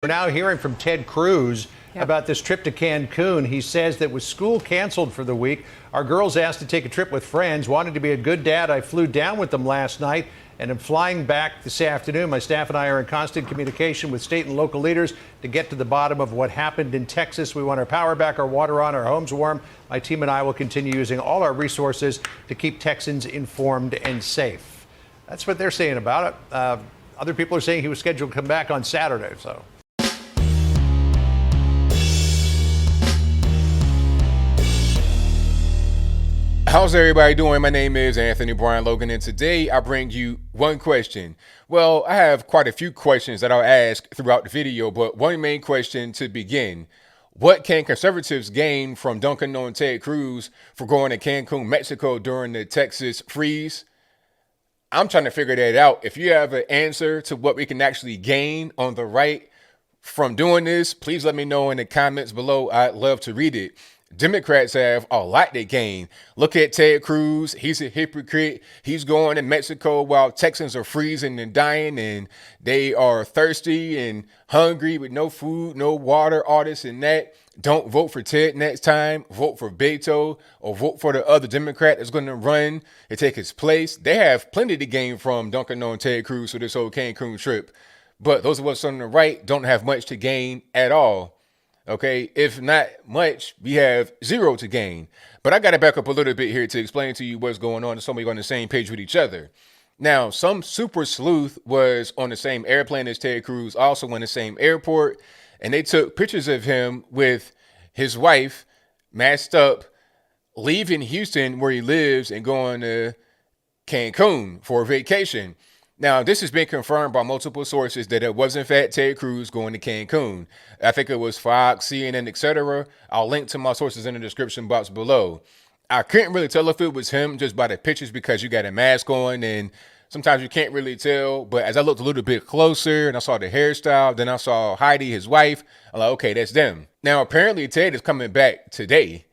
We're now hearing from Ted Cruz about this trip to Cancun. He says that with school canceled for the week, our girls asked to take a trip with friends, wanted to be a good dad. I flew down with them last night and am flying back this afternoon. My staff and I are in constant communication with state and local leaders to get to the bottom of what happened in Texas. We want our power back, our water on, our homes warm. My team and I will continue using all our resources to keep Texans informed and safe. That's what they're saying about it. Other people are saying he was scheduled to come back on Saturday. So. How's everybody doing? My name is Anthony Brian Logan, and today I bring you one question. Well, I have quite a few questions that I'll ask throughout the video, but one main question to begin. What can conservatives gain from dunking on Ted Cruz for going to Cancun, Mexico during the Texas freeze? I'm trying to figure that out. If you have an answer to what we can actually gain on the right from doing this, please let me know in the comments below. I'd love to read it. Democrats have a lot to gain. Look at Ted Cruz. He's a hypocrite. He's going to Mexico while Texans are freezing and dying, and they are thirsty and hungry with no food, no water, all this and that. Don't vote for Ted next time. Vote for Beto or vote for the other Democrat that's going to run and take his place. They have plenty to gain from dunking on Ted Cruz for this whole Cancun trip. But those of us on the right don't have much to gain at all. Okay, if not much, we have zero to gain. But I got to back up a little bit here to explain to you what's going on so we're on the same page with each other. Now, some super sleuth was on the same airplane as Ted Cruz, also in the same airport, and they took pictures of him with his wife masked up, leaving Houston where he lives and going to Cancun for a vacation. Now, this has been confirmed by multiple sources that it was in fact Ted Cruz going to Cancun. I think it was Fox, CNN, etc. I'll link to my sources in the description box below. I couldn't really tell if it was him just by the pictures because you got a mask on and sometimes you can't really tell. But as I looked a little bit closer and I saw the hairstyle, then I saw Heidi, his wife, I'm like, okay, that's them. Now, apparently Ted is coming back today.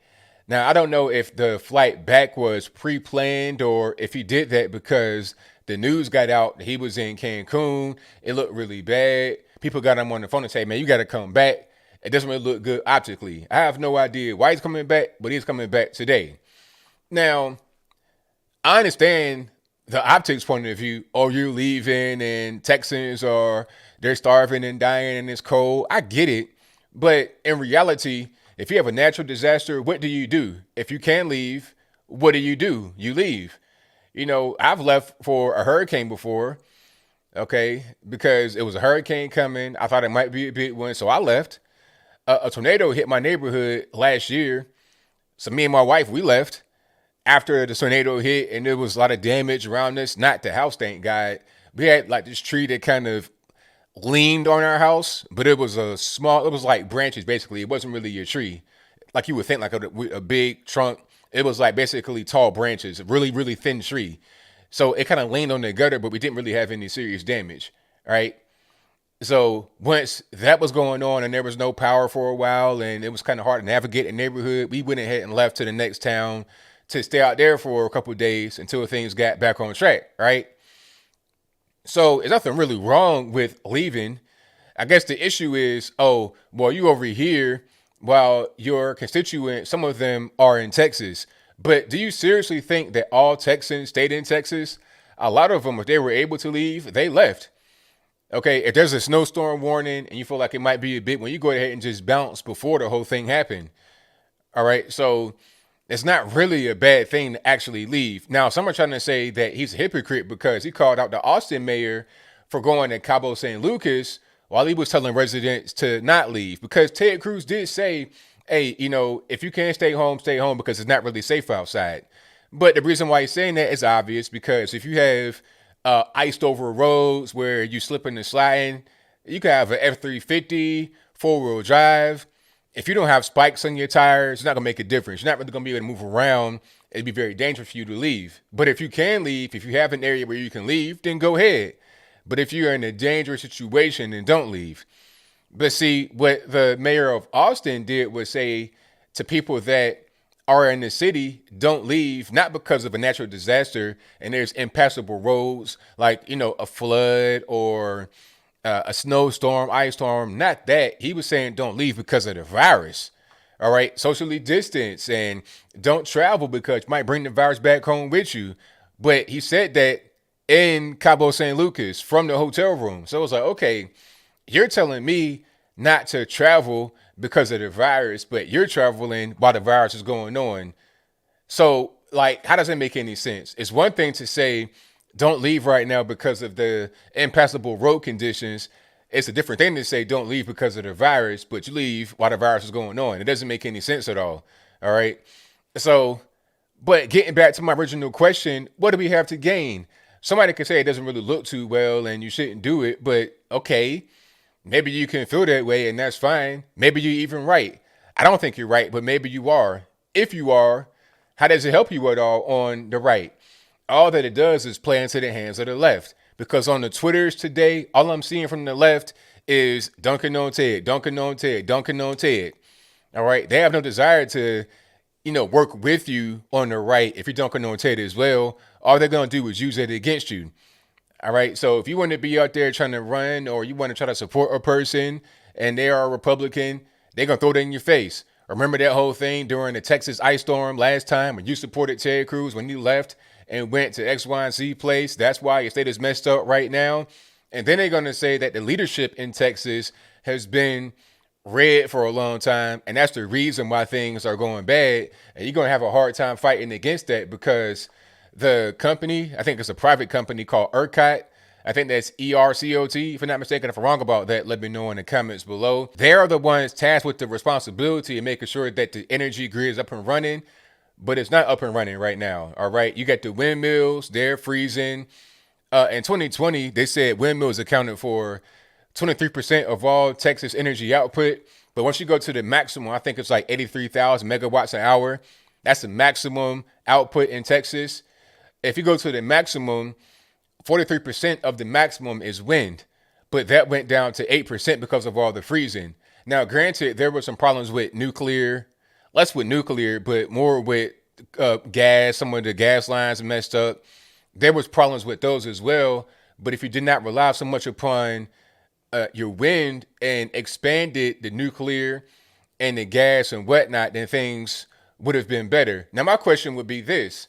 Now, I don't know if the flight back was pre-planned or if he did that because the news got out that he was in Cancun. It looked really bad. People got him on the phone and say, man, you got to come back. It doesn't really look good optically. I have no idea why he's coming back, but he's coming back today. Now, I understand the optics point of view. Oh, you're leaving and Texans they're starving and dying and it's cold. I get it. But in reality, if you have a natural disaster, what do you do? If you can leave, what do? You leave. You know, I've left for a hurricane before, okay, because it was a hurricane coming. I thought it might be a big one, so I left. A tornado hit my neighborhood last year, so me and my wife, we left after the tornado hit, and there was a lot of damage around us. Not the house, thank God. We had like this tree that kind of leaned on our house, but it was it was like branches, basically. It wasn't really a tree, like you would think, like a big trunk. It was like basically tall branches, really, really thin tree. So it kind of leaned on the gutter, but we didn't really have any serious damage, right? So once that was going on and there was no power for a while and it was kind of hard to navigate the neighborhood, we went ahead and left to the next town to stay out there for a couple of days until things got back on track, right? So there's nothing really wrong with leaving. I guess the issue is, oh, well, you over here, while your constituents, some of them are in Texas. But do you seriously think that all Texans stayed in Texas? A lot of them, if they were able to leave, they left. Okay, if there's a snowstorm warning and you feel like it might be a big one, you go ahead and just bounce before the whole thing happened. All right, so it's not really a bad thing to actually leave. Now, some are trying to say that he's a hypocrite because he called out the Austin mayor for going to Cabo San Lucas while he was telling residents to not leave, because Ted Cruz did say, hey, you know, if you can't stay home because it's not really safe outside. But the reason why he's saying that is obvious, because if you have iced over roads where you slipping and sliding, you can have an F-350, 4-wheel drive. If you don't have spikes on your tires, it's not going to make a difference. You're not really going to be able to move around. It'd be very dangerous for you to leave. But if you can leave, if you have an area where you can leave, then go ahead. But if you're in a dangerous situation, then don't leave. But see, what the mayor of Austin did was say to people that are in the city, don't leave, not because of a natural disaster and there's impassable roads like, you know, a flood or a snowstorm, ice storm. Not that. He was saying don't leave because of the virus. All right. Socially distance and don't travel because you might bring the virus back home with you. But he said that in Cabo San Lucas from the hotel room. So it was like, okay, you're telling me not to travel because of the virus, but you're traveling while the virus is going on. So, like, how does that make any sense? It's one thing to say, don't leave right now because of the impassable road conditions. It's a different thing to say, don't leave because of the virus, but you leave while the virus is going on. It doesn't make any sense at all. All right. So, but getting back to my original question, what do we have to gain? Somebody could say it doesn't really look too well and you shouldn't do it, but okay, maybe you can feel that way and that's fine. Maybe you're even right. I don't think you're right, but maybe you are. If you are, how does it help you at all on the right? All that it does is play into the hands of the left. Because on the Twitters today, all I'm seeing from the left is dunking on Ted, dunking on Ted, dunking on Ted. All right. They have no desire to, work with you on the right if you're dunking on Ted as well. All they're going to do is use it against you. All right. So if you want to be out there trying to run or you want to try to support a person and they are a Republican, they're going to throw that in your face. Remember that whole thing during the Texas ice storm last time when you supported Ted Cruz when you left and went to X, Y, and Z place? That's why your state is messed up right now. And then they're going to say that the leadership in Texas has been red for a long time. And that's the reason why things are going bad. And you're going to have a hard time fighting against that because the company, I think it's a private company called ERCOT. I think that's ERCOT. If I'm not mistaken, if I'm wrong about that, let me know in the comments below. They are the ones tasked with the responsibility of making sure that the energy grid is up and running, but it's not up and running right now. All right. You got the windmills, they're freezing. In 2020, they said windmills accounted for 23% of all Texas energy output. But once you go to the maximum, I think it's like 83,000 megawatts an hour. That's the maximum output in Texas. If you go to the maximum, 43% of the maximum is wind, but that went down to 8% because of all the freezing. Now, granted, there were some problems with nuclear, less with nuclear, but more with gas. Some of the gas lines messed up. There was problems with those as well. But if you did not rely so much upon your wind and expanded the nuclear and the gas and whatnot, then things would have been better. Now, my question would be this.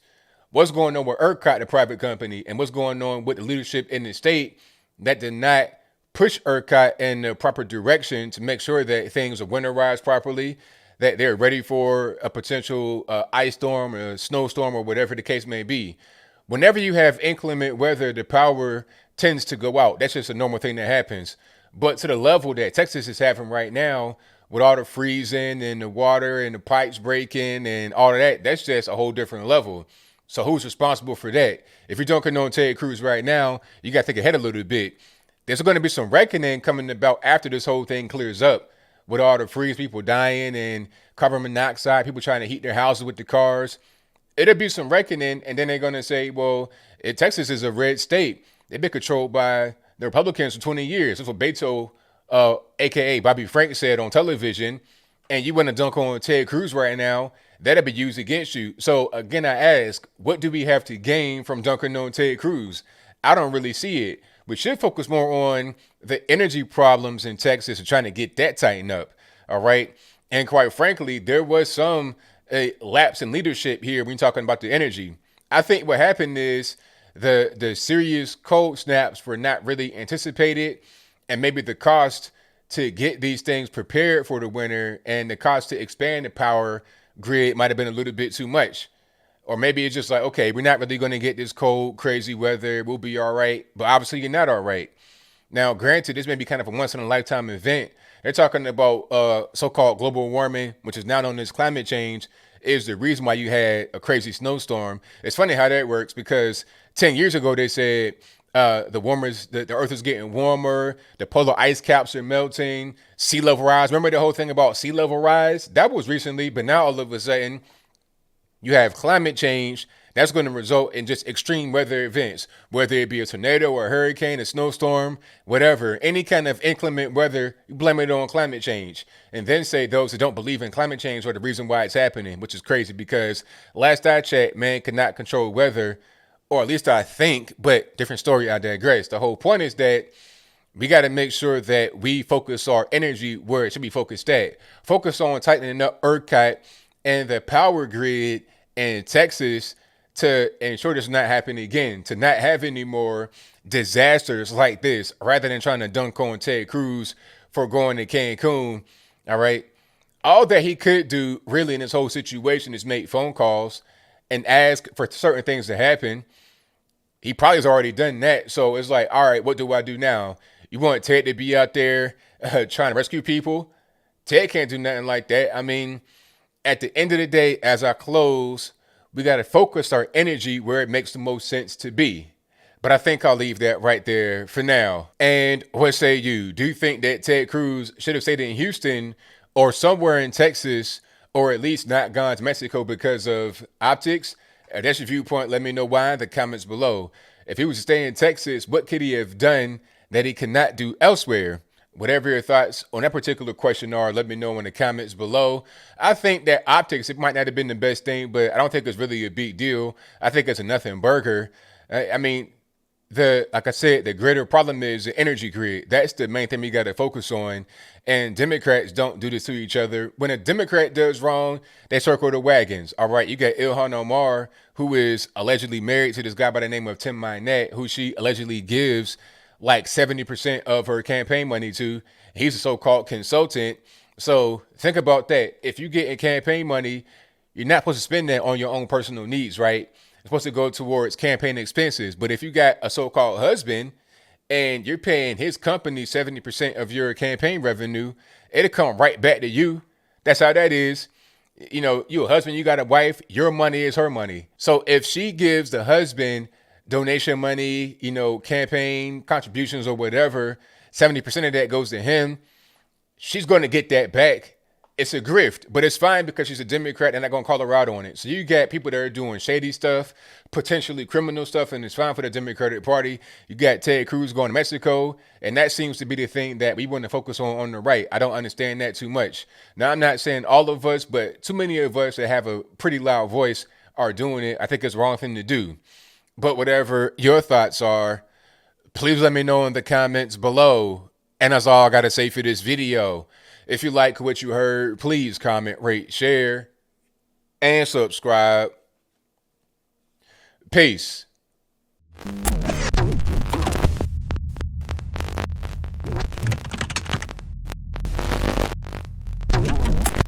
What's going on with ERCOT, the private company, and what's going on with the leadership in the state that did not push ERCOT in the proper direction to make sure that things are winterized properly, that they're ready for a potential ice storm or a snowstorm or whatever the case may be? Whenever you have inclement weather, the power tends to go out. That's just a normal thing that happens. But to the level that Texas is having right now, with all the freezing and the water and the pipes breaking and all of that, that's just a whole different level. So who's responsible for that? If you're dunking on Ted Cruz right now, you got to think ahead a little bit. There's going to be some reckoning coming about after this whole thing clears up with all the freeze, people dying and carbon monoxide, people trying to heat their houses with the cars. It'll be some reckoning. And then they're going to say, well, Texas is a red state. They've been controlled by the Republicans for 20 years. That's what Beto, a.k.a. Bobby Frank, said on television. And you want to dunk on Ted Cruz right now, that'll be used against you. So again, I ask, what do we have to gain from dunking on Ted Cruz? I don't really see it. We should focus more on the energy problems in Texas and trying to get that tightened up. All right. And quite frankly, there was some lapse in leadership here when talking about the energy. I think what happened is the serious cold snaps were not really anticipated, and maybe the cost to get these things prepared for the winter and the cost to expand the power grid might have been a little bit too much. Or maybe it's just like, okay, we're not really going to get this cold, crazy weather. We'll be all right. But obviously you're not all right. Now, granted, this may be kind of a once in a lifetime event. They're talking about so-called global warming, which is now known as climate change, is the reason why you had a crazy snowstorm. It's funny how that works because 10 years ago, they said the earth is getting warmer, the polar ice caps are melting, sea level rise. Remember the whole thing about sea level rise? That was recently, but now all of a sudden you have climate change that's going to result in just extreme weather events, whether it be a tornado or a hurricane, a snowstorm, whatever, any kind of inclement weather, you blame it on climate change. And then say those who don't believe in climate change are the reason why it's happening, which is crazy because last I checked, man cannot control weather, or at least I think, but different story, I digress. The whole point is that we got to make sure that we focus our energy where it should be focused at. Focus on tightening up ERCOT and the power grid in Texas to ensure this not happening again, to not have any more disasters like this, rather than trying to dunk on Ted Cruz for going to Cancun. All right. All that he could do really in this whole situation is make phone calls and ask for certain things to happen. He probably has already done that. So it's like, all right, what do I do now? You want Ted to be out there trying to rescue people? Ted can't do nothing like that. I mean, at the end of the day, as I close, we got to focus our energy where it makes the most sense to be. But I think I'll leave that right there for now. And what say you? Do you think that Ted Cruz should have stayed in Houston or somewhere in Texas, or at least not gone to Mexico because of optics? That's your viewpoint. Let me know why in the comments below. If he was to stay in Texas, what could he have done that he cannot do elsewhere? Whatever your thoughts on that particular question are, let me know in the comments below. I think that optics, it might not have been the best thing, but I don't think it's really a big deal. I think it's a nothing burger. I mean, like I said, the greater problem is the energy grid. That's the main thing we got to focus on. And Democrats don't do this to each other. When a Democrat does wrong, they circle the wagons. All right, you got Ilhan Omar, who is allegedly married to this guy by the name of Tim Minette, who she allegedly gives like 70% of her campaign money to. He's a so-called consultant. So think about that. If you get campaign money, you're not supposed to spend that on your own personal needs, right? It's supposed to go towards campaign expenses. But if you got a so-called husband and you're paying his company 70% of your campaign revenue, it'll come right back to you. That's how that is. You know, you a husband, you got a wife, your money is her money. So if she gives the husband donation money, you know, campaign contributions or whatever, 70% of that goes to him, she's going to get that back. It's a grift, but it's fine because she's a Democrat and not going to call her out on it. So you got people that are doing shady stuff, potentially criminal stuff, and it's fine for the Democratic Party. You got Ted Cruz going to Mexico, and that seems to be the thing that we want to focus on the right. I don't understand that too much. Now, I'm not saying all of us, but too many of us that have a pretty loud voice are doing it. I think it's the wrong thing to do. But whatever your thoughts are, please let me know in the comments below. And that's all I got to say for this video. If you like what you heard, please comment, rate, share, and subscribe. Peace.